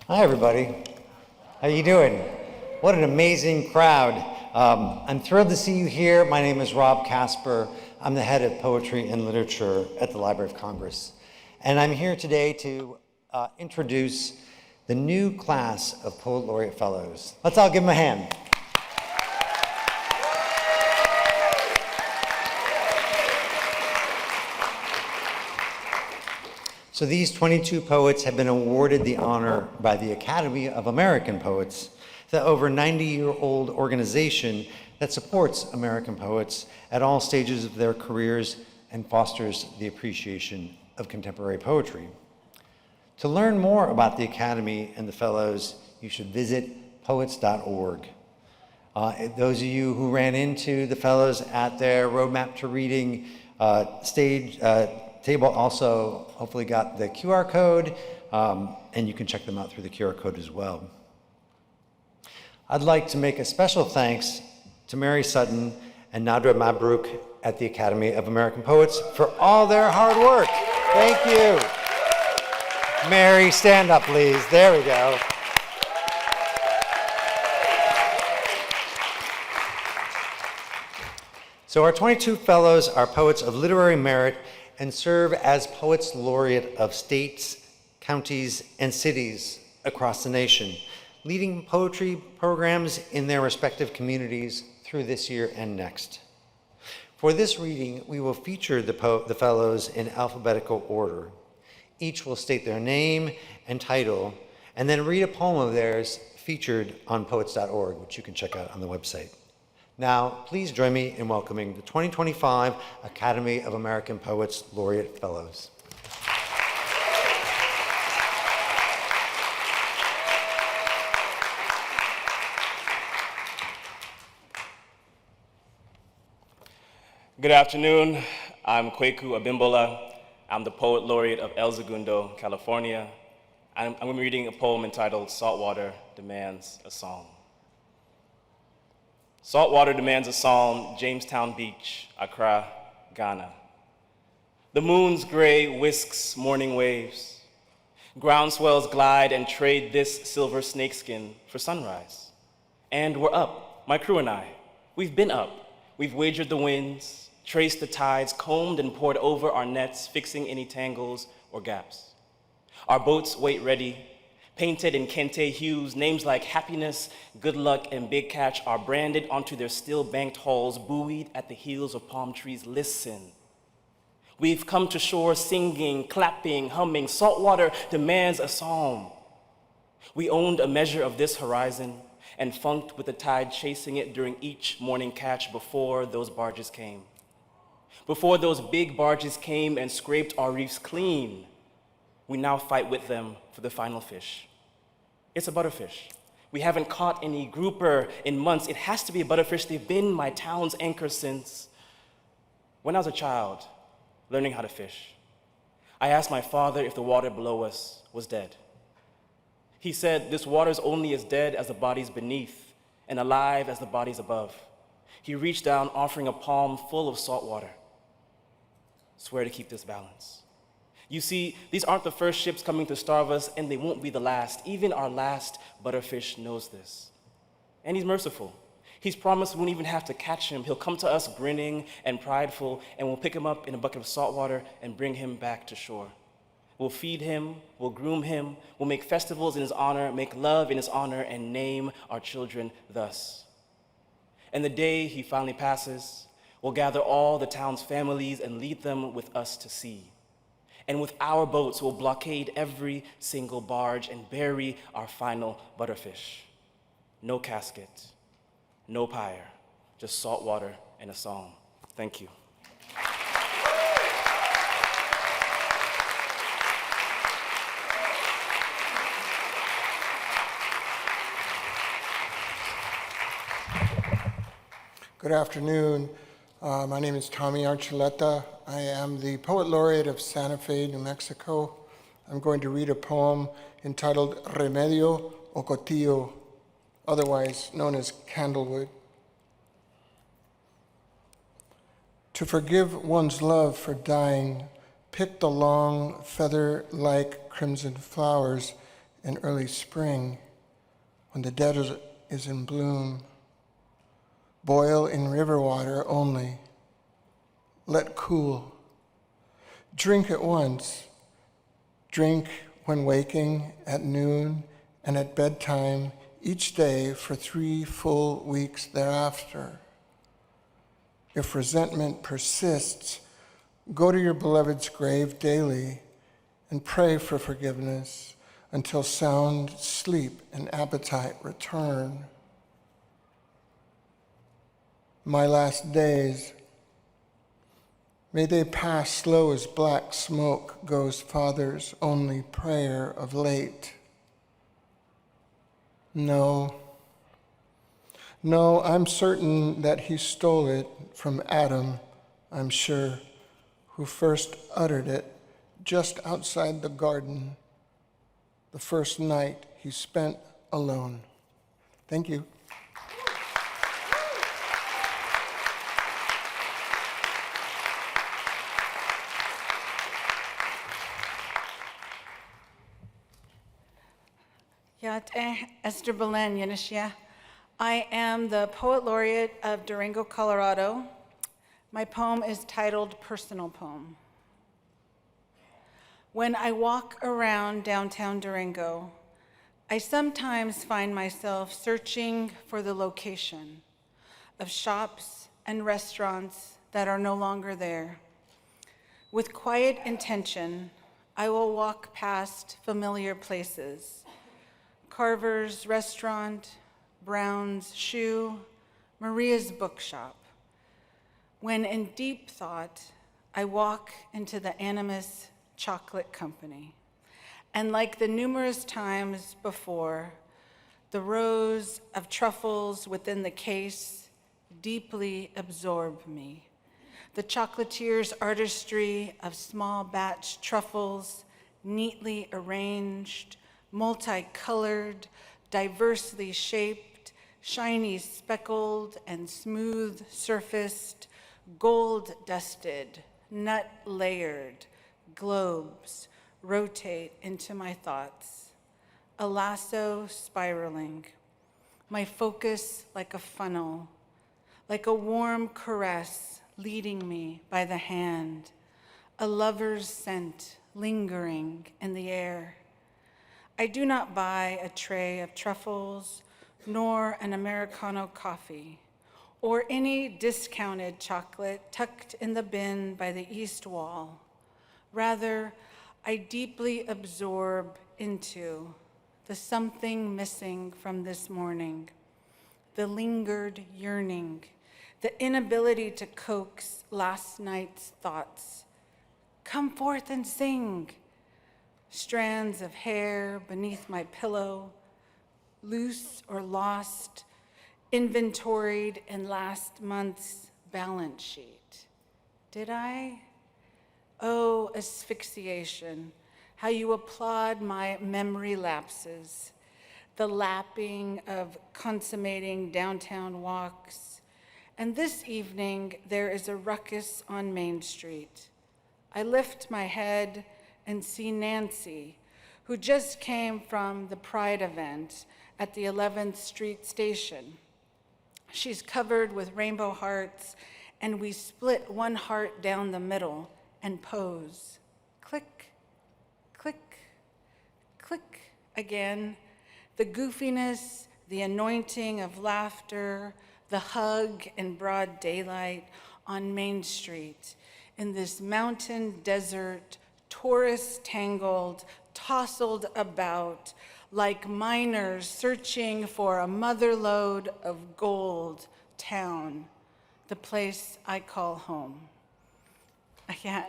Hi, everybody. How you doing? What an amazing crowd. I'm thrilled to see you here. My name is Rob Casper. I'm the head of poetry and literature at the Library of Congress. And I'm here today to introduce the new class of Poet Laureate Fellows. Let's all give them a hand. So these 22 poets have been awarded the honor by the Academy of American Poets, the over 90-year-old organization that supports American poets at all stages of their careers and fosters the appreciation of contemporary poetry. To learn more about the Academy and the Fellows, you should visit poets.org. Those of you who ran into the Fellows at their Roadmap to Reading table also hopefully got the QR code, and you can check them out through the QR code as well. I'd like to make a special thanks to Mary Sutton and Nadra Mabrouk at the Academy of American Poets for all their hard work. Thank you. Mary, stand up, please. There we go. So our 22 fellows are poets of literary merit and serve as Poets Laureate of states, counties, and cities across the nation, leading poetry programs in their respective communities through this year and next. For this reading, we will feature the fellows in alphabetical order. Each will state their name and title, and then read a poem of theirs featured on poets.org, which you can check out on the website. Now, please join me in welcoming the 2025 Academy of American Poets Laureate Fellows. Good afternoon. I'm Kweku Abimbola. I'm the Poet Laureate of El Segundo, California. I'm going to be reading a poem entitled Saltwater Demands a Song. Saltwater demands a psalm, Jamestown Beach, Accra, Ghana. The moon's gray whisks morning waves. Ground swells glide and trade this silver snakeskin for sunrise. And we're up, my crew and I. We've been up. We've wagered the winds, traced the tides, combed and poured over our nets, fixing any tangles or gaps. Our boats wait ready, painted in kente hues, names like happiness, good luck, and big catch are branded onto their still-banked hulls, buoyed at the heels of palm trees. Listen. We've come to shore singing, clapping, humming. Saltwater demands a psalm. We owned a measure of this horizon and funked with the tide chasing it during each morning catch before those barges came. Before those big barges came and scraped our reefs clean, we now fight with them for the final fish. It's a butterfish. We haven't caught any grouper in months. It has to be a butterfish. They've been my town's anchor since when I was a child, learning how to fish. I asked my father if the water below us was dead. He said, this water's only as dead as the bodies beneath and alive as the bodies above. He reached down, offering a palm full of salt water. Swear to keep this balance. You see, these aren't the first ships coming to starve us, and they won't be the last. Even our last butterfish knows this. And he's merciful. He's promised we won't even have to catch him. He'll come to us grinning and prideful, and we'll pick him up in a bucket of salt water and bring him back to shore. We'll feed him, we'll groom him, we'll make festivals in his honor, make love in his honor, and name our children thus. And the day he finally passes, we'll gather all the town's families and lead them with us to sea. And with our boats, we'll blockade every single barge and bury our final butterfish. No casket, no pyre, just salt water and a song. Thank you. Good afternoon. My name is Tommy Archuleta. I am the Poet Laureate of Santa Fe, New Mexico. I'm going to read a poem entitled Remedio Ocotillo, otherwise known as Candlewood. To forgive one's love for dying, pick the long feather-like crimson flowers in early spring when the desert is in bloom. Boil in river water only. Let cool. Drink at once. Drink when waking, at noon, and at bedtime each day for 3 full weeks thereafter. If resentment persists, go to your beloved's grave daily and pray for forgiveness until sound sleep and appetite return. My last days, may they pass slow as black smoke goes Father's only prayer of late. No, I'm certain that he stole it from Adam, I'm sure, who first uttered it just outside the garden, the first night he spent alone. Thank you. Yate Esther Belen Yanishia. I am the Poet Laureate of Durango, Colorado. My poem is titled Personal Poem. When I walk around downtown Durango, I sometimes find myself searching for the location of shops and restaurants that are no longer there. With quiet intention, I will walk past familiar places. Carver's Restaurant, Brown's Shoe, Maria's Bookshop. When in deep thought, I walk into the Animus Chocolate Company. And like the numerous times before, the rows of truffles within the case deeply absorb me. The chocolatier's artistry of small batch truffles, neatly arranged, multicolored, diversely shaped, shiny speckled and smooth surfaced, gold dusted, nut layered, globes rotate into my thoughts, a lasso spiraling, my focus like a funnel, like a warm caress leading me by the hand, a lover's scent lingering in the air. I do not buy a tray of truffles, nor an Americano coffee, or any discounted chocolate tucked in the bin by the east wall. Rather, I deeply absorb into the something missing from this morning, the lingered yearning, the inability to coax last night's thoughts. Come forth and sing. Strands of hair beneath my pillow, loose or lost, inventoried in last month's balance sheet. Did I? Oh, asphyxiation, how you applaud my memory lapses, the lapping of consummating downtown walks. And this evening, there is a ruckus on Main Street. I lift my head and see Nancy, who just came from the Pride event at the 11th Street station. She's covered with rainbow hearts, and we split one heart down the middle and pose. Click, click, click again. The goofiness, the anointing of laughter, the hug in broad daylight on Main Street in this mountain desert, tourist tangled, tousled about like miners searching for a motherlode of gold town, the place I call home. I can't.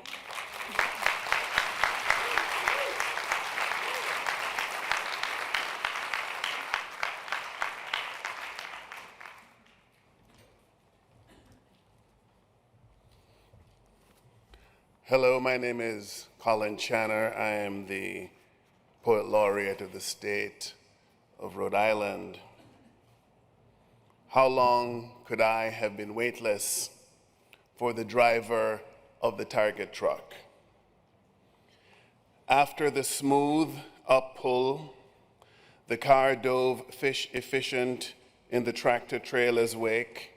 Hello, my name is Colin Channer. I am the Poet Laureate of the state of Rhode Island. How long could I have been waitless for the driver of the Target truck? After the smooth uppull The car dove fish efficient in the tractor trailer's wake.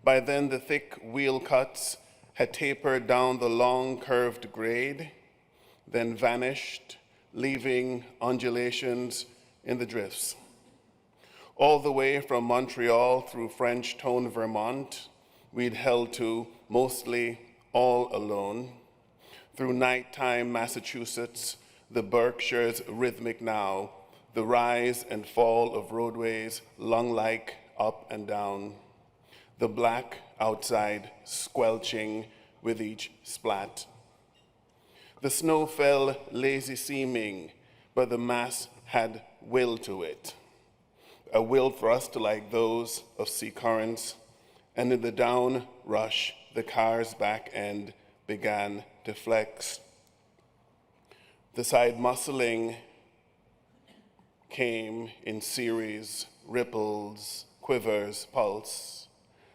By then, the thick wheel cuts had tapered down the long curved grade, then vanished, leaving undulations in the drifts. All the way from Montreal through Frenchtown, Vermont, we'd held to, mostly all alone. Through nighttime Massachusetts, the Berkshires rhythmic now, the rise and fall of roadways lung-like up and down. The black outside squelching with each splat. The snow fell lazy seeming, but the mass had will to it. A will thrust like those of sea currents, and in the down rush, the car's back end began to flex. The side muscling came in series, ripples, quivers, pulse,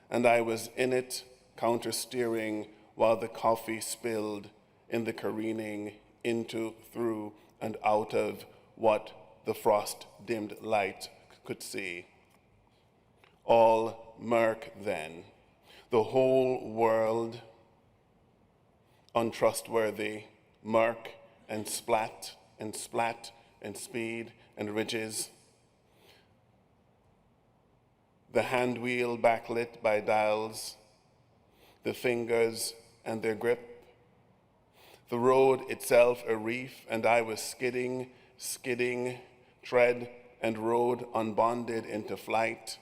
and I was in it, counter-steering while the coffee spilled in the careening into, through, and out of what the frost-dimmed light could see. All murk then, the whole world untrustworthy, murk and splat and splat and speed and ridges. The hand wheel backlit by dials, the fingers and their grip. The road itself a reef, and I was skidding, tread and road unbonded into flight.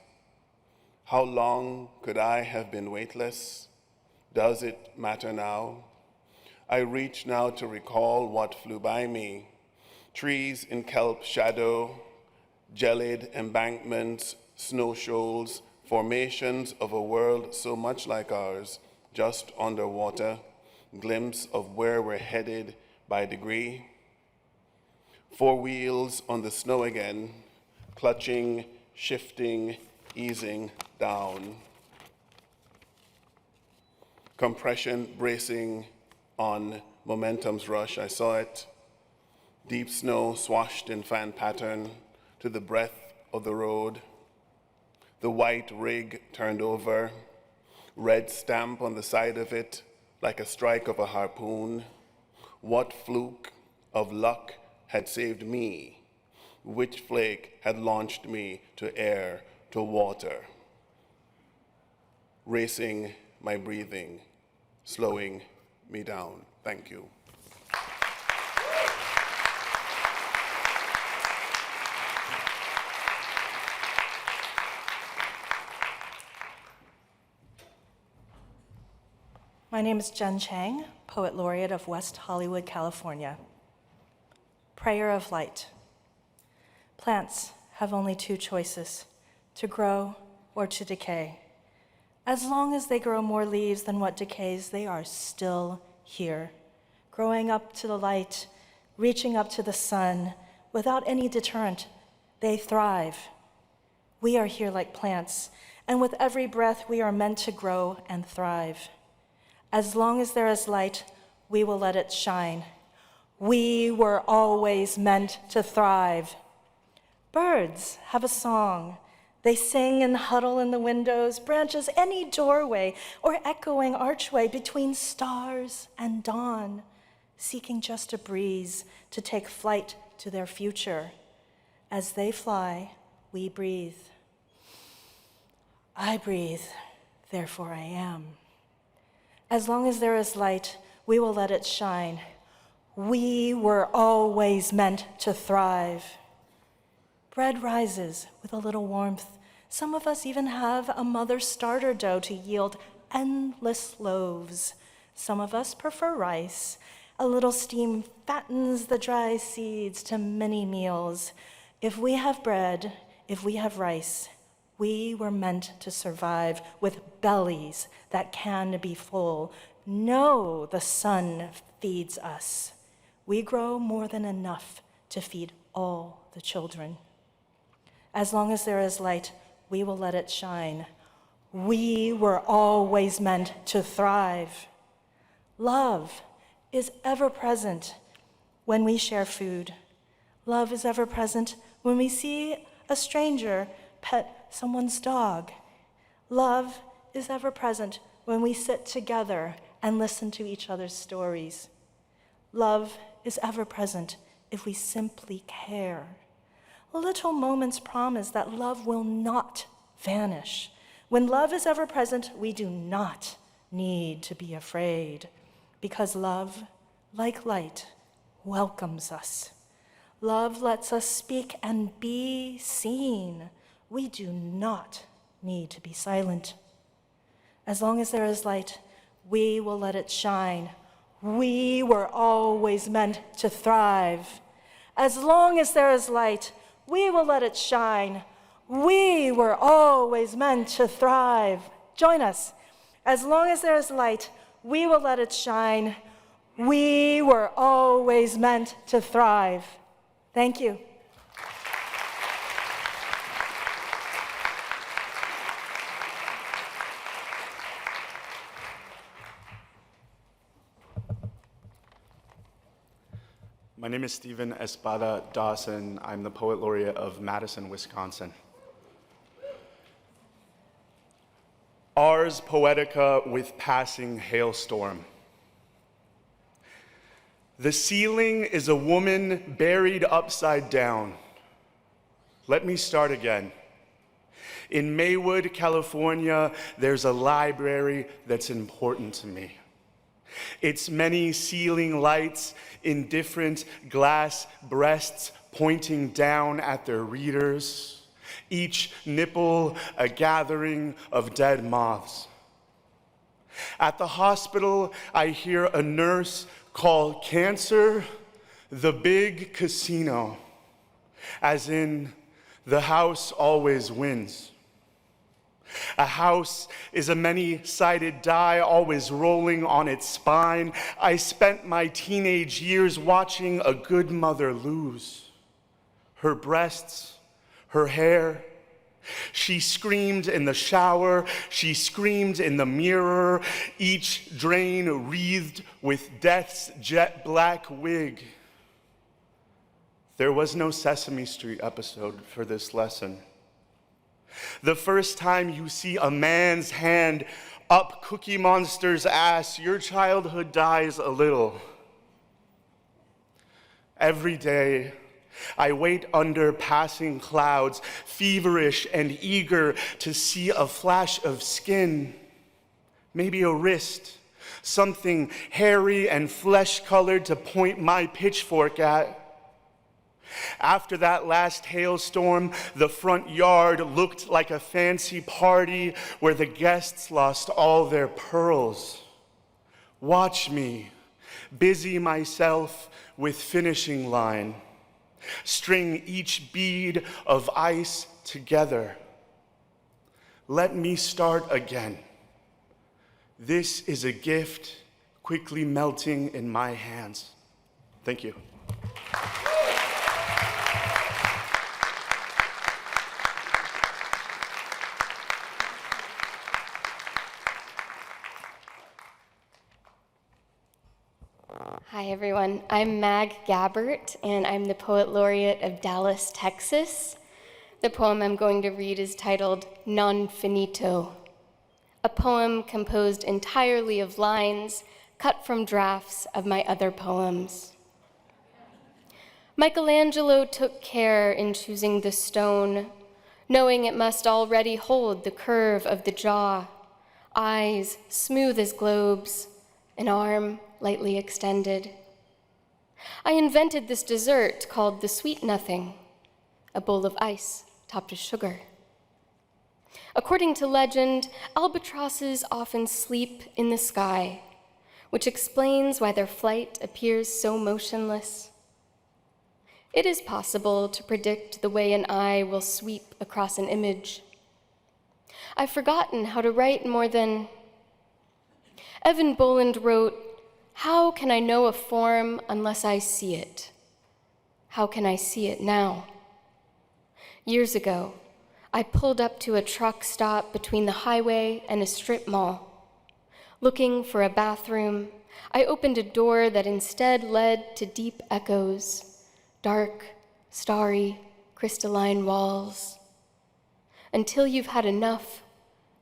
How long could I have been weightless? Does it matter now? I reach now to recall what flew by me. Trees in kelp shadow, jellied embankments, snow shoals, formations of a world so much like ours, just underwater, glimpse of where we're headed by degree. 4 wheels on the snow again, clutching, shifting, easing down. Compression bracing on momentum's rush, I saw it. Deep snow swashed in fan pattern to the breadth of the road. The white rig turned over, red stamp on the side of it like a strike of a harpoon. What fluke of luck had saved me? Which flake had launched me to air, to water? Racing my breathing, slowing me down. Thank you. My name is Jen Chang, Poet Laureate of West Hollywood, California. Prayer of Light. Plants have only 2 choices, to grow or to decay. As long as they grow more leaves than what decays, they are still here, growing up to the light, reaching up to the sun. Without any deterrent, they thrive. We are here like plants, and with every breath, we are meant to grow and thrive. As long as there is light, we will let it shine. We were always meant to thrive. Birds have a song. They sing and huddle in the windows, branches, any doorway, or echoing archway between stars and dawn, seeking just a breeze to take flight to their future. As they fly, we breathe. I breathe, therefore I am. As long as there is light, we will let it shine. We were always meant to thrive. Bread rises with a little warmth. Some of us even have a mother's starter dough to yield endless loaves. Some of us prefer rice. A little steam fattens the dry seeds to many meals. If we have bread, if we have rice, we were meant to survive with bellies that can be full. No, the sun feeds us. We grow more than enough to feed all the children. As long as there is light, we will let it shine. We were always meant to thrive. Love is ever present when we share food. Love is ever present when we see a stranger pet someone's dog. Love is ever present when we sit together and listen to each other's stories. Love is ever present if we simply care. Little moments promise that love will not vanish. When love is ever present, we do not need to be afraid, because love, like light, welcomes us. Love lets us speak and be seen. We do not need to be silent. As long as there is light, we will let it shine. We were always meant to thrive. As long as there is light, we will let it shine. We were always meant to thrive. Join us. As long as there is light, we will let it shine. We were always meant to thrive. Thank you. My name is Stephen Espada Dawson. I'm the Poet Laureate of Madison, Wisconsin. Ars Poetica with passing hailstorm. The ceiling is a woman buried upside down. Let me start again. In Maywood, California, there's a library that's important to me. Its many ceiling lights in different glass breasts pointing down at their readers, each nipple a gathering of dead moths. At the hospital, I hear a nurse call cancer the big casino, as in the house always wins. A house is a many-sided die always rolling on its spine. I spent my teenage years watching a good mother lose. Her breasts, her hair. She screamed in the shower. She screamed in the mirror, each drain wreathed with death's jet black wig. There was no Sesame Street episode for this lesson. The first time you see a man's hand up Cookie Monster's ass, your childhood dies a little. Every day, I wait under passing clouds, feverish and eager to see a flash of skin, maybe a wrist, something hairy and flesh-colored to point my pitchfork at. After that last hailstorm, the front yard looked like a fancy party where the guests lost all their pearls. Watch me, busy myself with finishing line, string each bead of ice together. Let me start again. This is a gift quickly melting in my hands. Thank you. Hi, everyone. I'm Mag Gabbert, and I'm the Poet Laureate of Dallas, Texas. The poem I'm going to read is titled Non Finito, a poem composed entirely of lines cut from drafts of my other poems. Michelangelo took care in choosing the stone, knowing it must already hold the curve of the jaw, eyes smooth as globes, an arm lightly extended. I invented this dessert called the sweet nothing, a bowl of ice topped with sugar. According to legend, albatrosses often sleep in the sky, which explains why their flight appears so motionless. It is possible to predict the way an eye will sweep across an image. I've forgotten how to write more than... Evan Boland wrote, "How can I know a form unless I see it? How can I see it now?" Years ago, I pulled up to a truck stop between the highway and a strip mall. Looking for a bathroom, I opened a door that instead led to deep echoes, dark, starry, crystalline walls. Until you've had enough,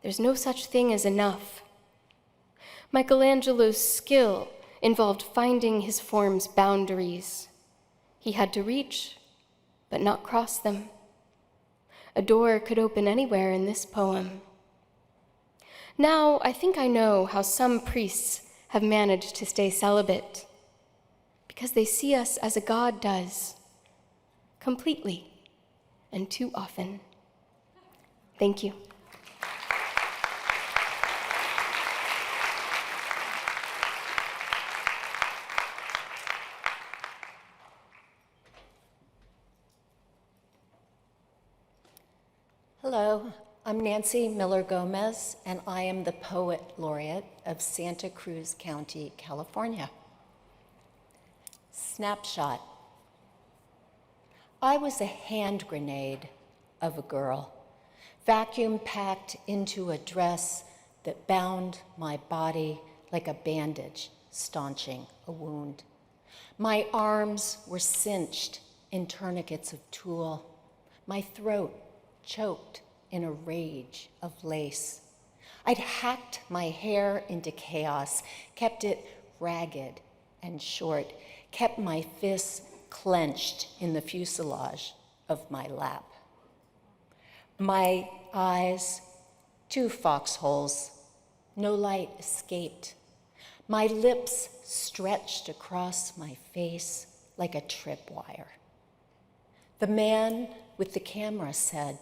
there's no such thing as enough. Michelangelo's skill involved finding his form's boundaries. He had to reach, but not cross them. A door could open anywhere in this poem. Now, I think I know how some priests have managed to stay celibate, because they see us as a God does, completely, and too often. Thank you. Hello, I'm Nancy Miller Gomez, and I am the Poet Laureate of Santa Cruz County, California. Snapshot. I was a hand grenade of a girl, vacuum packed into a dress that bound my body like a bandage staunching a wound. My arms were cinched in tourniquets of tulle, my throat choked in a rage of lace. I'd hacked my hair into chaos, kept it ragged and short, kept my fists clenched in the fuselage of my lap. My eyes, 2 foxholes, no light escaped. My lips stretched across my face like a tripwire. The man with the camera said,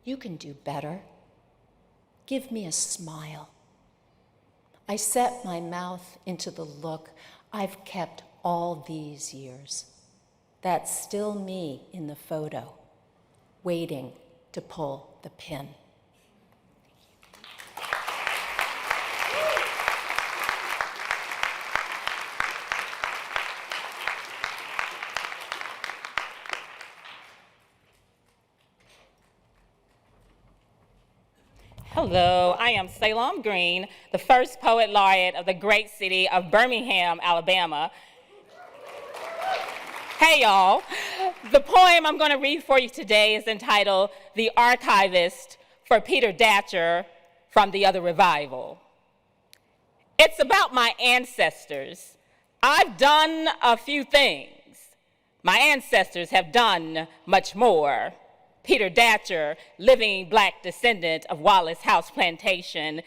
"You can do better. Give me a smile." I set my mouth into the look I've kept all these years. That's still me in the photo, waiting to pull the pin. Hello, I am Salem Green, the first Poet Laureate of the great city of Birmingham, Alabama. Hey y'all, the poem I'm going to read for you today is entitled The Archivist for Peter Datcher from the Other Revival. It's about my ancestors. I've done a few things. My ancestors have done much more. Peter Datcher, living Black descendant of Wallace House Plantation.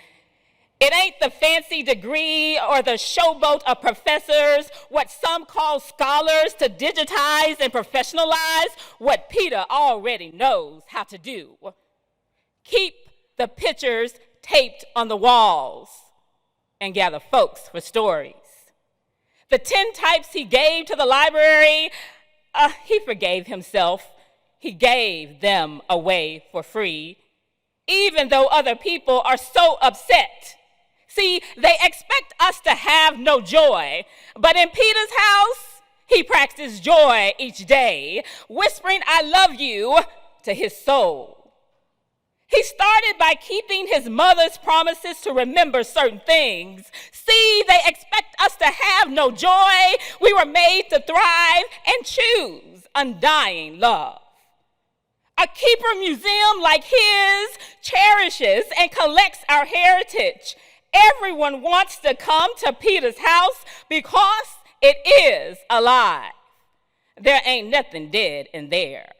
It ain't the fancy degree or the showboat of professors, what some call scholars, to digitize and professionalize what Peter already knows how to do. Keep the pictures taped on the walls and gather folks for stories. The 10 types he gave to the library, he forgave himself. He gave them away for free, even though other people are so upset. See, they expect us to have no joy, but in Peter's house, he practiced joy each day, whispering, "I love you," to his soul. He started by keeping his mother's promises to remember certain things. See, they expect us to have no joy. We were made to thrive and choose undying love. A keeper museum like his cherishes and collects our heritage. Everyone wants to come to Peter's house because it is alive. There ain't nothing dead in there.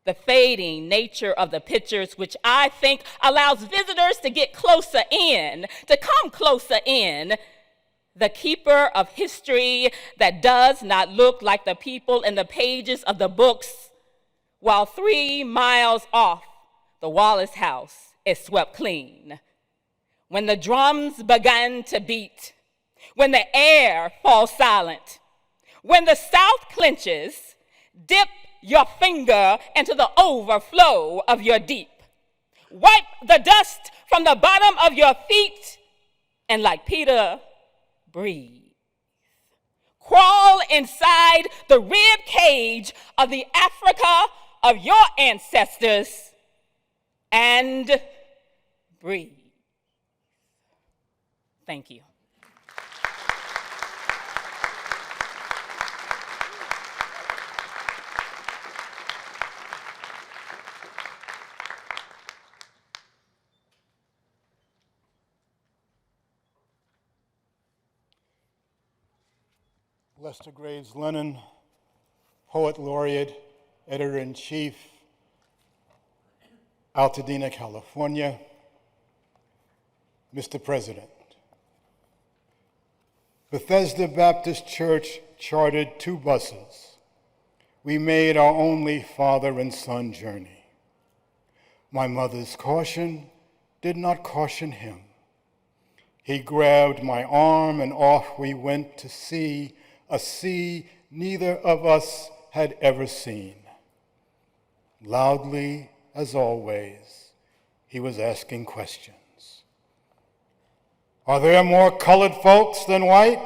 The fading nature of the pictures, which I think allows visitors to get closer in, to come closer in. The keeper of history that does not look like the people in the pages of the books, while 3 miles off, the Wallace House is swept clean. When the drums began to beat, when the air falls silent, when the South clenches, dip your finger into the overflow of your deep. Wipe the dust from the bottom of your feet, and like Peter, breathe. Crawl inside the rib cage of the Africa of your ancestors and breathe. Thank you. Lester Graves Lennon, Poet Laureate, Editor-in-Chief, Altadena, California. Mr. President, Bethesda Baptist Church chartered 2 buses. We made our only father and son journey. My mother's caution did not caution him. He grabbed my arm and off we went to see a sea neither of us had ever seen. Loudly, as always, he was asking questions. Are there more colored folks than white?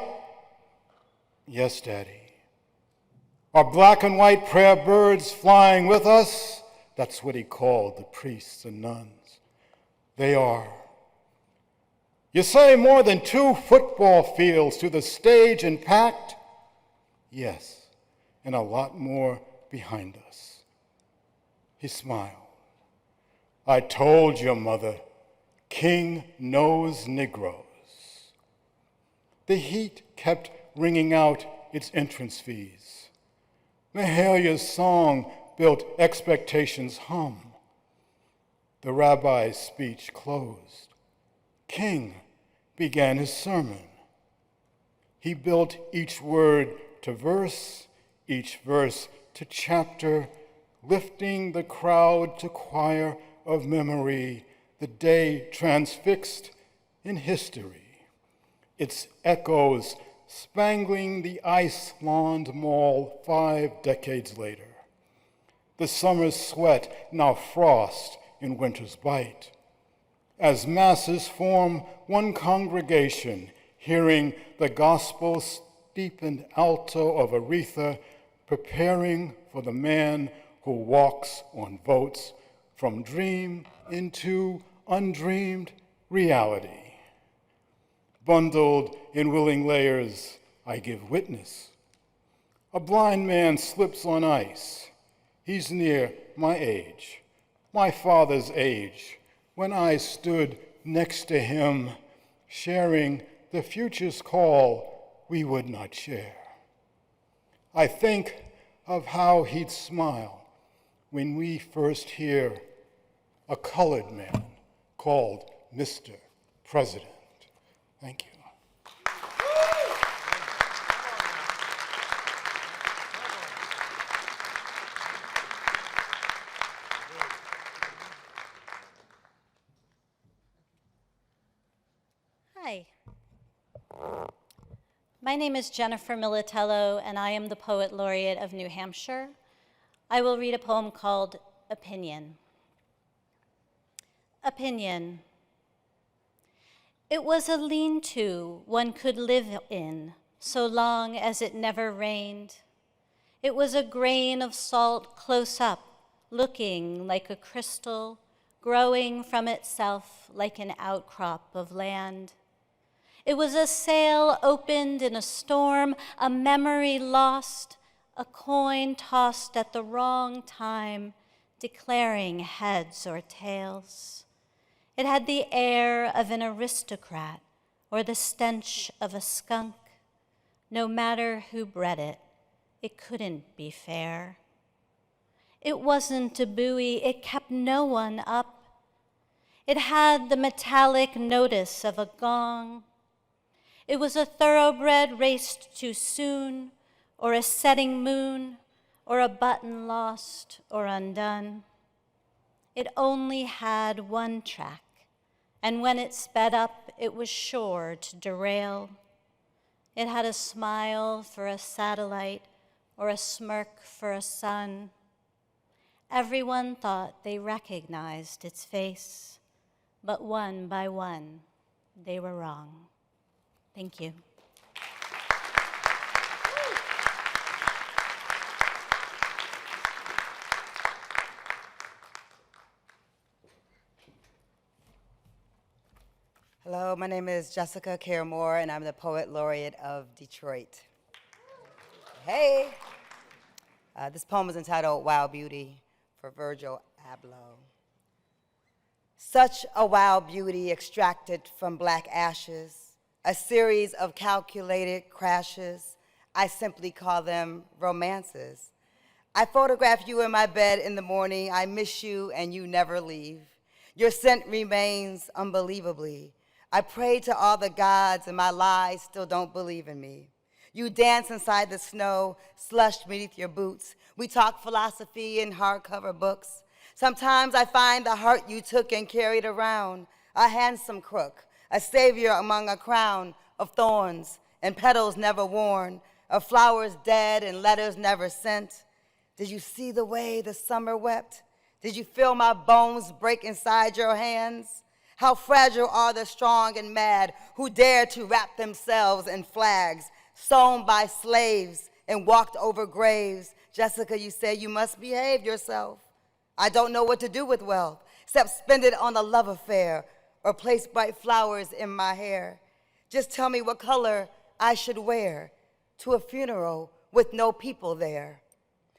Yes, Daddy. Are black and white prayer birds flying with us? That's what he called the priests and nuns. They are. You say more than 2 football fields to the stage and packed? Yes, and a lot more behind us. He smiled. I told your mother, King knows Negroes. The heat kept ringing out its entrance fees. Mahalia's song built expectations hum. The rabbi's speech closed. King began his sermon. He built each word to verse, each verse to chapter, lifting the crowd to choir of memory, the day transfixed in history. Its echoes spangling the ice-lawned mall 5 decades later. The summer's sweat, now frost in winter's bite. As masses form one congregation, hearing the gospel steepened alto of Aretha, preparing for the man who walks on boats from dream into undreamed reality. Bundled in willing layers, I give witness. A blind man slips on ice. He's near my age, my father's age, when I stood next to him, sharing the future's call we would not share. I think of how he'd smile when we first hear a colored man called Mr. President. Thank you. Hi. My name is Jennifer Militello, and I am the Poet Laureate of New Hampshire. I will read a poem called Opinion. Opinion. It was a lean-to one could live in, so long as it never rained. It was a grain of salt close up, looking like a crystal, growing from itself like an outcrop of land. It was a sail opened in a storm, a memory lost, a coin tossed at the wrong time, declaring heads or tails. It had the air of an aristocrat or the stench of a skunk. No matter who bred it, it couldn't be fair. It wasn't a buoy, it kept no one up. It had the metallic notice of a gong. It was a thoroughbred raced too soon, or a setting moon, or a button lost or undone. It only had one track, and when it sped up, it was sure to derail. It had a smile for a satellite or a smirk for a sun. Everyone thought they recognized its face, but one by one, they were wrong. Thank you. Hello, my name is Jessica Care-Moore, and I'm the Poet Laureate of Detroit. Hey! This poem is entitled Wild Beauty for Virgil Abloh. Such a wild beauty extracted from black ashes, a series of calculated crashes. I simply call them romances. I photograph you in my bed in the morning. I miss you and you never leave. Your scent remains unbelievably. I pray to all the gods and my lies still don't believe in me. You dance inside the snow, slush beneath your boots. We talk philosophy in hardcover books. Sometimes I find the heart you took and carried around, a handsome crook, a savior among a crown of thorns and petals never worn, of flowers dead and letters never sent. Did you see the way the summer wept? Did you feel my bones break inside your hands? How fragile are the strong and mad who dare to wrap themselves in flags, sewn by slaves and walked over graves. Jessica, you say you must behave yourself. I don't know what to do with wealth, except spend it on a love affair or place bright flowers in my hair. Just tell me what color I should wear to a funeral with no people there.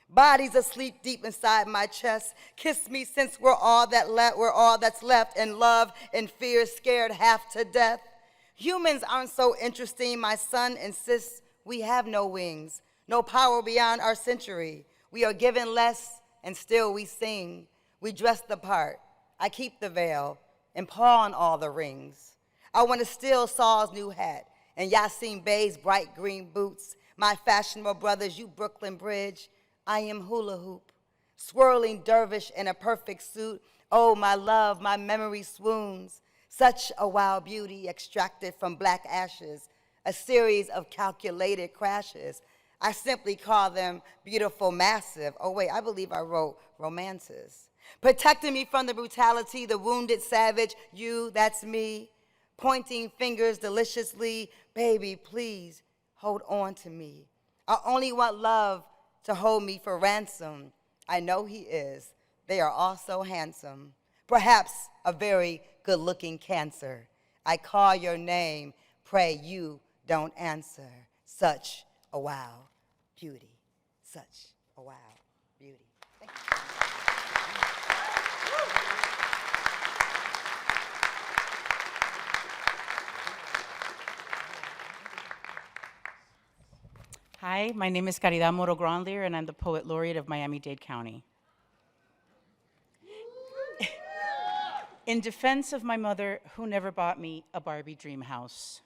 Bodies asleep deep inside my chest. Kiss me since we're all that's left, and love and fear scared half to death. Humans aren't so interesting. My son insists we have no wings, no power beyond our century. We are given less and still we sing. We dress the part. I keep the veil and pawn all the rings. I want to steal Saul's new hat and Yasin Bey's bright green boots. My fashionable brothers, you Brooklyn Bridge. I am hula hoop, swirling dervish in a perfect suit. Oh, my love, my memory swoons. Such a wild beauty extracted from black ashes, a series of calculated crashes. I simply call them beautiful, massive. Oh, wait, I believe I wrote romances. Protecting me from the brutality, the wounded savage, you, that's me. Pointing fingers deliciously, baby, please hold on to me. I only want love to hold me for ransom. I know he is. They are all so handsome. Perhaps a very good-looking cancer. I call your name, pray you don't answer. Such a wow beauty. Such a wow beauty. Thank you. Hi, my name is Caridad Moro Grandlier, and I'm the Poet Laureate of Miami-Dade County. In defense of my mother, who never bought me a Barbie dream house.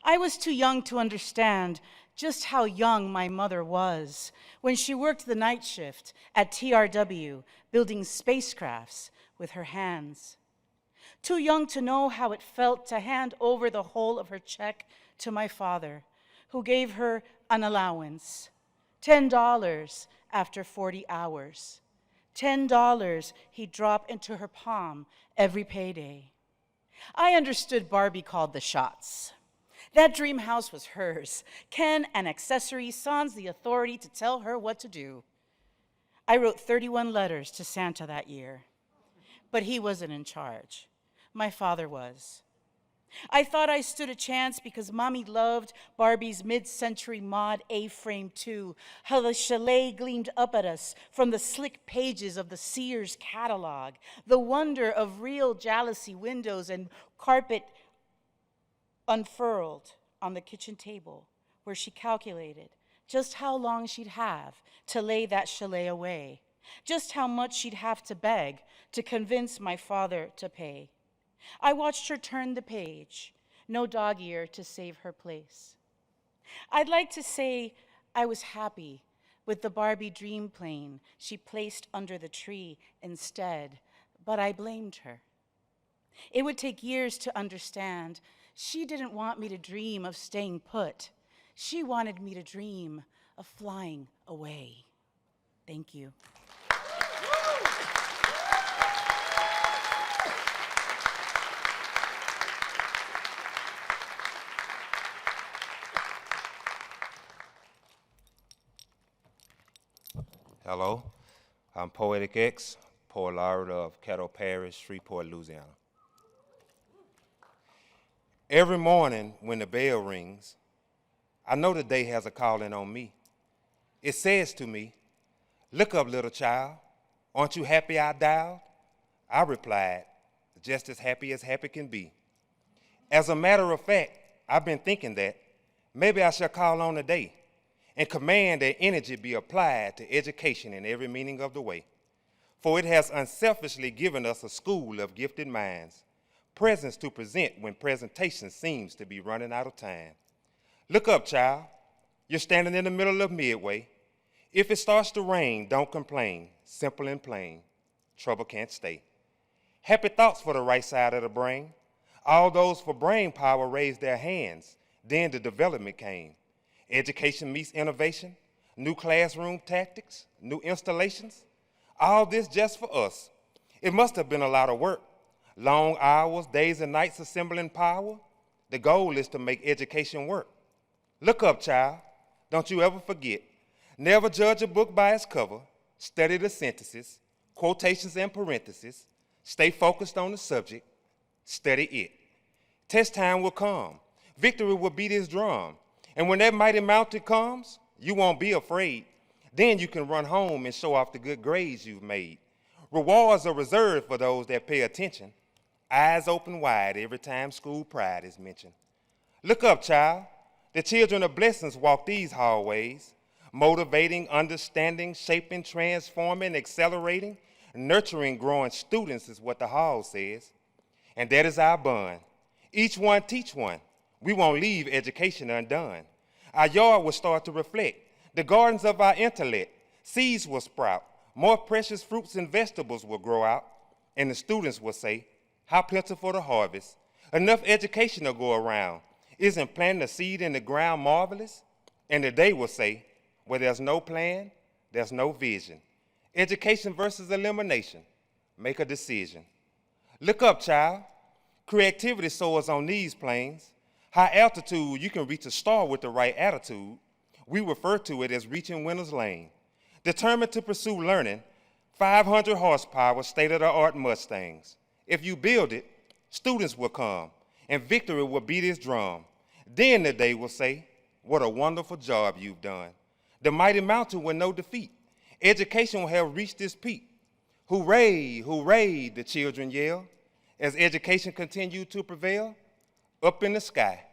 I was too young to understand just how young my mother was when she worked the night shift at TRW, building spacecrafts with her hands. Too young to know how it felt to hand over the whole of her check to my father, who gave her an allowance, $10 after 40 hours. $10 he'd drop into her palm every payday. I understood Barbie called the shots. That dream house was hers. Ken, an accessory, sans the authority to tell her what to do. I wrote 31 letters to Santa that year, but he wasn't in charge. My father was. I thought I stood a chance because Mommy loved Barbie's mid-century mod A-frame too, how the chalet gleamed up at us from the slick pages of the Sears catalog, the wonder of real jalousie windows and carpet unfurled on the kitchen table where she calculated just how long she'd have to lay that chalet away, just how much she'd have to beg to convince my father to pay. I watched her turn the page, no dog ear to save her place. I'd like to say I was happy with the Barbie dream plane she placed under the tree instead, but I blamed her. It would take years to understand. She didn't want me to dream of staying put. She wanted me to dream of flying away. Thank you. Hello, I'm Poetic X, Poet Laureate of Caddo Parish, Shreveport, Louisiana. Every morning when the bell rings, I know the day has a calling on me. It says to me, "Look up, little child, aren't you happy I dialed?" I replied, just as happy can be. As a matter of fact, I've been thinking that Maybe I shall call on a day and command that energy be applied to education in every meaning of the way. For it has unselfishly given us a school of gifted minds, presence to present when presentation seems to be running out of time. Look up, child. You're standing in the middle of midway. If it starts to rain, don't complain. Simple and plain. Trouble can't stay. Happy thoughts for the right side of the brain. All those for brain power raised their hands. Then the development came. Education meets innovation, new classroom tactics, new installations. All this just for us. It must have been a lot of work. Long hours, days and nights assembling power. The goal is to make education work. Look up, child. Don't you ever forget. Never judge a book by its cover. Study the sentences, quotations and parentheses. Stay focused on the subject. Study it. Test time will come. Victory will beat his drum. And when that mighty mountain comes, you won't be afraid. Then you can run home and show off the good grades you've made. Rewards are reserved for those that pay attention. Eyes open wide every time school pride is mentioned. Look up, child. The children of blessings walk these hallways, motivating, understanding, shaping, transforming, accelerating, nurturing, growing students is what the hall says. And that is our bond. Each one teach one. We won't leave education undone. Our yard will start to reflect. The gardens of our intellect, seeds will sprout. More precious fruits and vegetables will grow out. And the students will say, how plentiful the harvest. Enough education to go around. Isn't planting a seed in the ground marvelous? And the day will say, where there's no plan, there's no vision. Education versus elimination. Make a decision. Look up, child. Creativity soars on these planes. High altitude, you can reach a star with the right attitude. We refer to it as reaching winner's lane. Determined to pursue learning, 500 horsepower, state-of-the-art Mustangs. If you build it, students will come, and victory will beat its drum. Then the day will say, what a wonderful job you've done. The mighty mountain will know defeat. Education will have reached its peak. Hooray, hooray, the children yell. As education continued to prevail, up in the sky,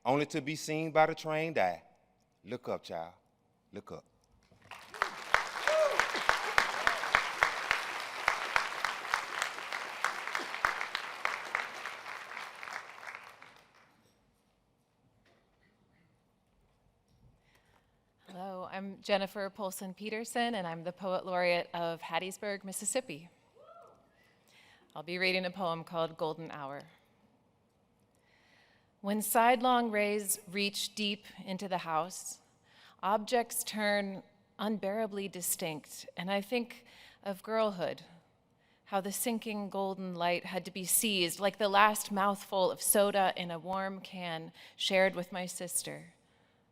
only to be seen by the trained eye. Look up, child, look up. Hello, I'm Jennifer Polson Peterson, and I'm the Poet Laureate of Hattiesburg, Mississippi. I'll be reading a poem called Golden Hour. When sidelong rays reach deep into the house, objects turn unbearably distinct, and I think of girlhood, how the sinking golden light had to be seized like the last mouthful of soda in a warm can shared with my sister.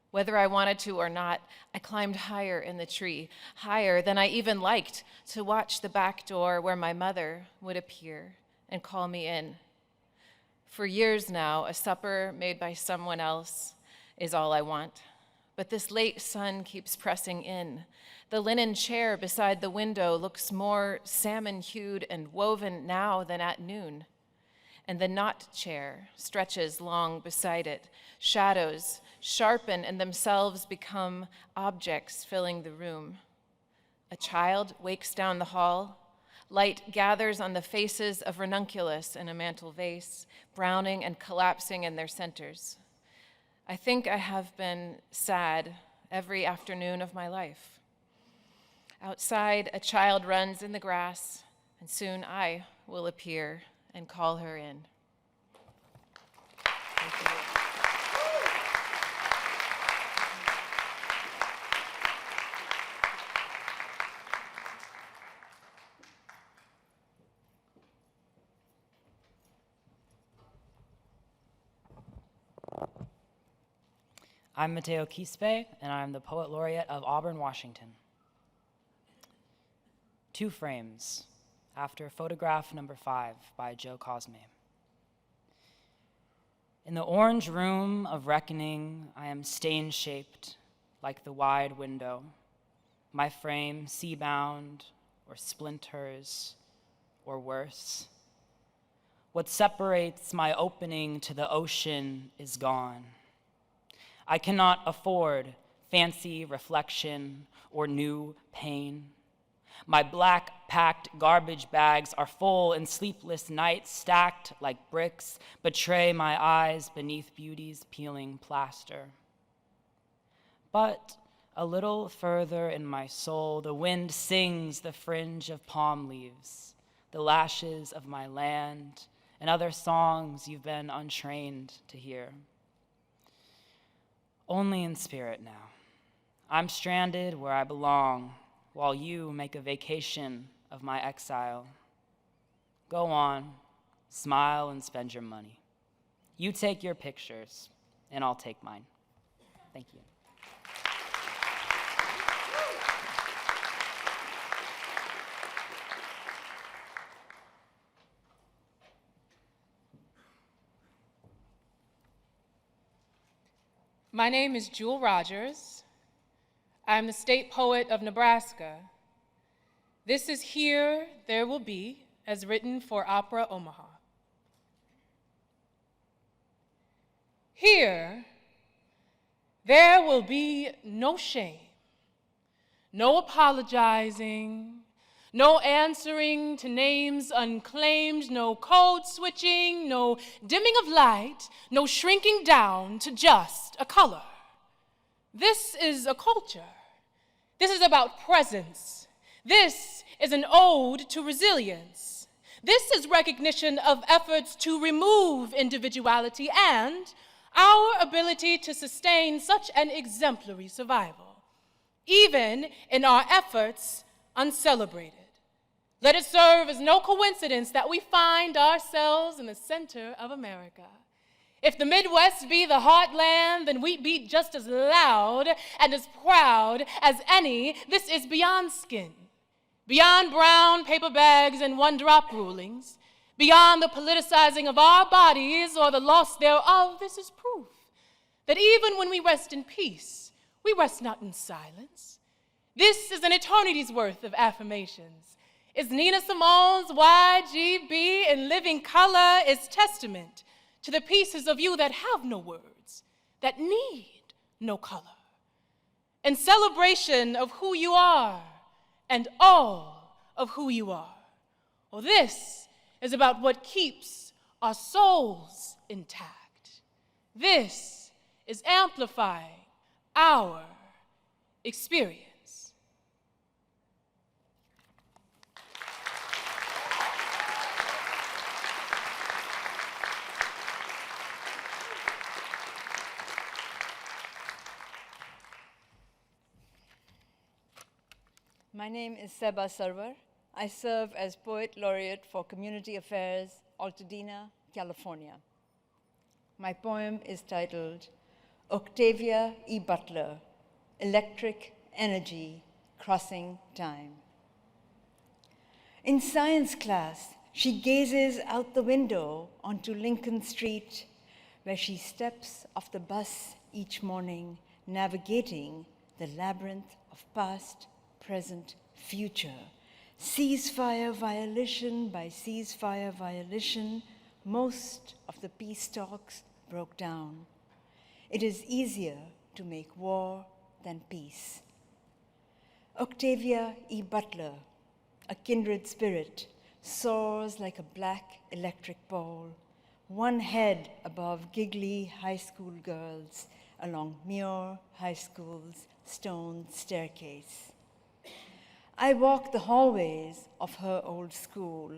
Whether I wanted to or not, I climbed higher in the tree, higher than I even liked, to watch the back door where my mother would appear and call me in. For years now, a supper made by someone else is all I want. But this late sun keeps pressing in. The linen chair beside the window looks more salmon-hued and woven now than at noon. And the knot chair stretches long beside it. Shadows sharpen and themselves become objects filling the room. A child wakes down the hall. Light gathers on the faces of ranunculus in a mantel vase, browning and collapsing in their centers. I think I have been sad every afternoon of my life. Outside, a child runs in the grass, and soon I will appear and call her in. Thank you. I'm Mateo Quispe, and I'm the Poet Laureate of Auburn, Washington. 2 frames, after photograph number 5 by Joe Cosme. In the orange room of reckoning, I am stain-shaped like the wide window, my frame sea-bound or splinters or worse. What separates my opening to the ocean is gone. I cannot afford fancy reflection or new pain. My black-packed garbage bags are full, and sleepless nights stacked like bricks betray my eyes beneath beauty's peeling plaster. But a little further in my soul, the wind sings the fringe of palm leaves, the lashes of my land, and other songs you've been untrained to hear. Only in spirit now. I'm stranded where I belong, while you make a vacation of my exile. Go on, smile and spend your money. You take your pictures, and I'll take mine. Thank you. My name is Jewel Rogers. I'm the state poet of Nebraska. This is Here There Will Be, as written for Opera Omaha. Here, there will be no shame, no apologizing, no answering to names unclaimed, no code switching, no dimming of light, no shrinking down to just a color. This is a culture. This is about presence. This is an ode to resilience. This is recognition of efforts to remove individuality and our ability to sustain such an exemplary survival, even in our efforts uncelebrated. Let it serve as no coincidence that we find ourselves in the center of America. If the Midwest be the heartland, then we beat just as loud and as proud as any. This is beyond skin, beyond brown paper bags and one-drop rulings, beyond the politicizing of our bodies or the loss thereof. This is proof that even when we rest in peace, we rest not in silence. This is an eternity's worth of affirmations. Is Nina Simone's YGB in living color is testament to the pieces of you that have no words, that need no color. In celebration of who you are and all of who you are. Well, this is about what keeps our souls intact. This is amplifying our experience. My name is Seba Sarwar. I serve as Poet Laureate for Community Affairs, Altadena, California. My poem is titled Octavia E. Butler, Electric Energy Crossing Time. In science class, she gazes out the window onto Lincoln Street, where she steps off the bus each morning, navigating the labyrinth of past, present, future. Ceasefire violation by ceasefire violation, most of the peace talks broke down. It is easier to make war than peace. Octavia E. Butler, a kindred spirit, soars like a black electric pole, one head above giggly high school girls along Muir High School's stone staircase. I walk the hallways of her old school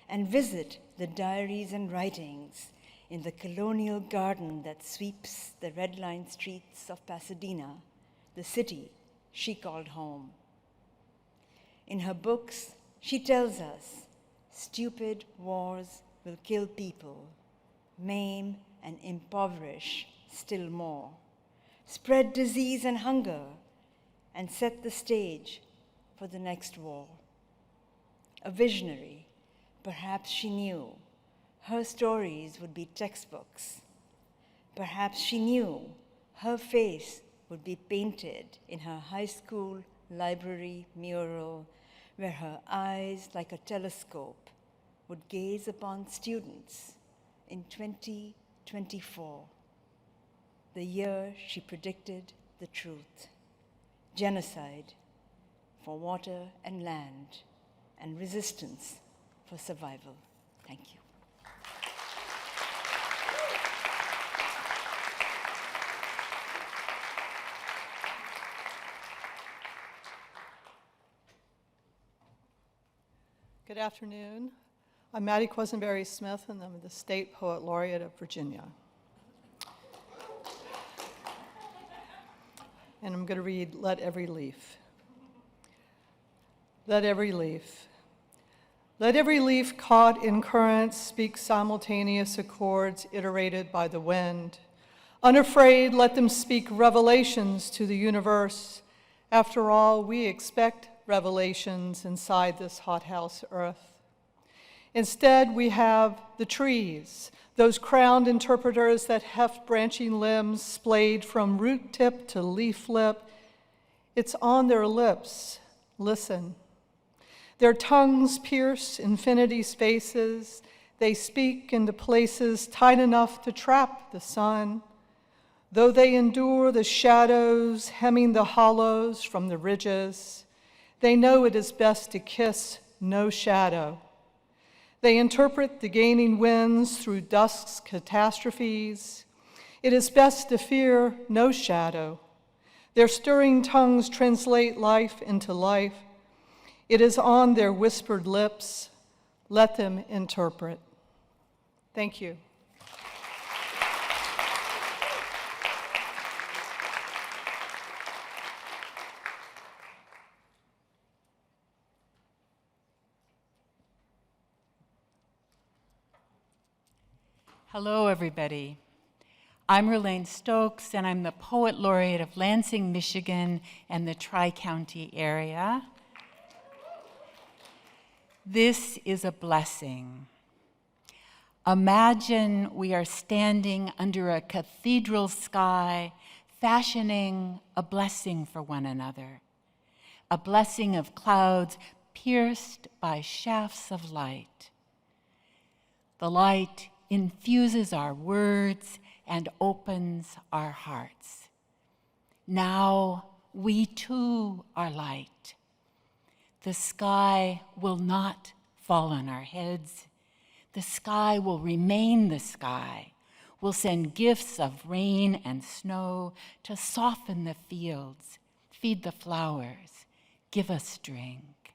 and visit the diaries and writings in the colonial garden that sweeps the red-line streets of Pasadena, the city she called home. In her books, she tells us stupid wars will kill people, maim and impoverish still more, spread disease and hunger, and set the stage for the next war. A visionary, perhaps she knew her stories would be textbooks. Perhaps she knew her face would be painted in her high school library mural, where her eyes, like a telescope, would gaze upon students in 2024. the year she predicted the truth. Genocide for water and land, and resistance for survival. Thank you. Good afternoon. I'm Maddie Quisenberry Smith, and I'm the State Poet Laureate of Virginia. And I'm going to read Let Every Leaf. Let every leaf. Let every leaf caught in currents speak simultaneous accords iterated by the wind. Unafraid, let them speak revelations to the universe. After all, we expect revelations inside this hothouse earth. Instead, we have the trees, those crowned interpreters that heft branching limbs splayed from root tip to leaf lip. It's on their lips. Listen. Their tongues pierce infinity spaces. They speak into places tight enough to trap the sun. Though they endure the shadows, hemming the hollows from the ridges, they know it is best to kiss no shadow. They interpret the gaining winds through dusk's catastrophes. It is best to fear no shadow. Their stirring tongues translate life into life. It is on their whispered lips. Let them interpret. Thank you. Hello, everybody. I'm Relaine Stokes, and I'm the Poet Laureate of Lansing, Michigan, and the Tri-County area. This is a blessing. Imagine we are standing under a cathedral sky, fashioning a blessing for one another, a blessing of clouds pierced by shafts of light. The light infuses our words and opens our hearts. Now we too are light. The sky will not fall on our heads. The sky will remain the sky. We'll send gifts of rain and snow to soften the fields, feed the flowers, give us drink.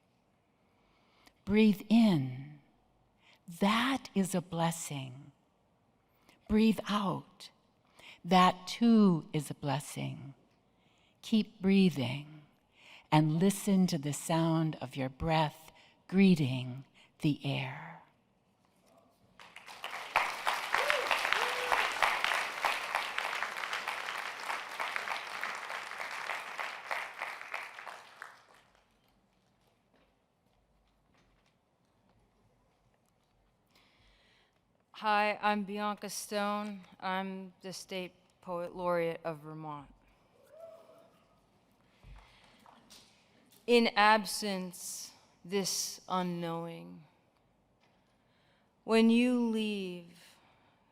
Breathe in. That is a blessing. Breathe out. That too is a blessing. Keep breathing and listen to the sound of your breath greeting the air. Hi, I'm Bianca Stone. I'm the State Poet Laureate of Vermont. In absence, this unknowing. When you leave,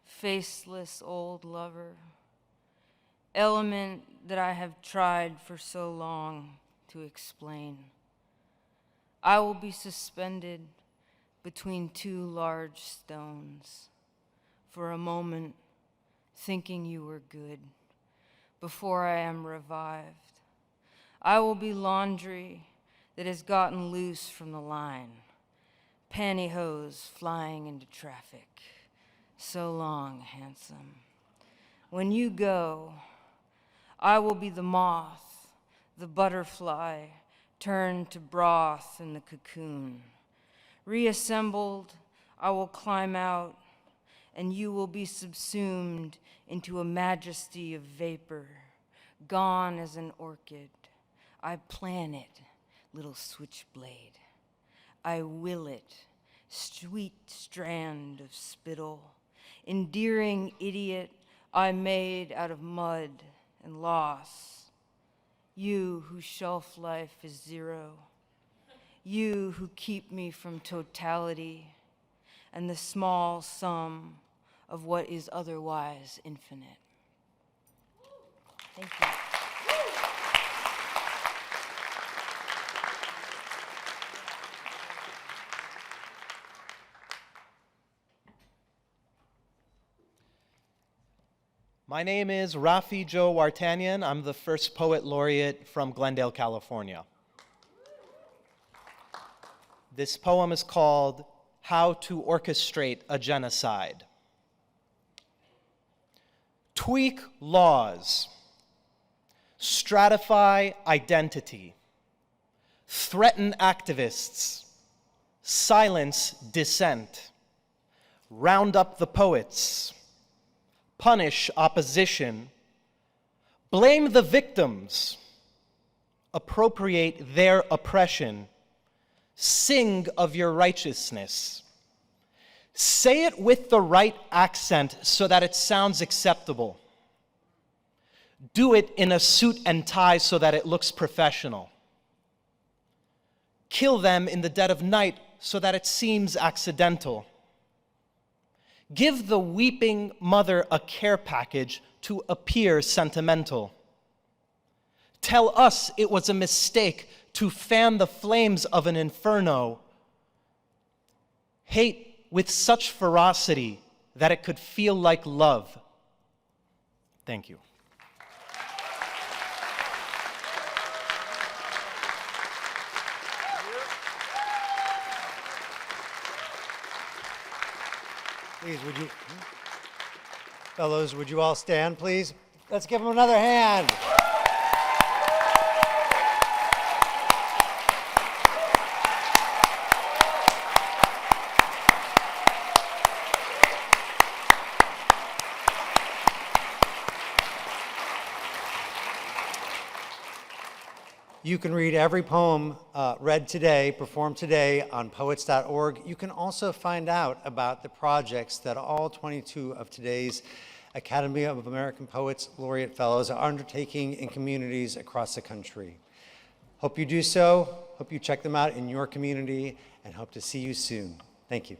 faceless old lover, element that I have tried for so long to explain, I will be suspended between two large stones. For a moment, thinking you were good, before I am revived. I will be laundry that has gotten loose from the line, pantyhose flying into traffic. So long, handsome. When you go, I will be the moth, the butterfly turned to broth in the cocoon. Reassembled, I will climb out, and you will be subsumed into a majesty of vapor, gone as an orchid. I plan it, little switchblade. I will it, sweet strand of spittle, endearing idiot I made out of mud and loss. You whose shelf life is zero. You who keep me from totality and the small sum of what is otherwise infinite. Thank you. My name is Rafi Joe Wartanian. I'm the first poet laureate from Glendale, California. This poem is called How to Orchestrate a Genocide. Tweak laws, stratify identity, threaten activists, silence dissent, round up the poets, punish opposition, blame the victims, appropriate their oppression, sing of your righteousness. Say it with the right accent so that it sounds acceptable. Do it in a suit and tie so that it looks professional. Kill them in the dead of night so that it seems accidental. Give the weeping mother a care package to appear sentimental. Tell us it was a mistake to fan the flames of an inferno. Hate with such ferocity that it could feel like love. Thank you. Please, fellows, would you all stand, please? Let's give them another hand. You can read every poem read today, performed today on poets.org. You can also find out about the projects that all 22 of today's Academy of American Poets Laureate Fellows are undertaking in communities across the country. Hope you do so. Hope you check them out in your community and hope to see you soon. Thank you.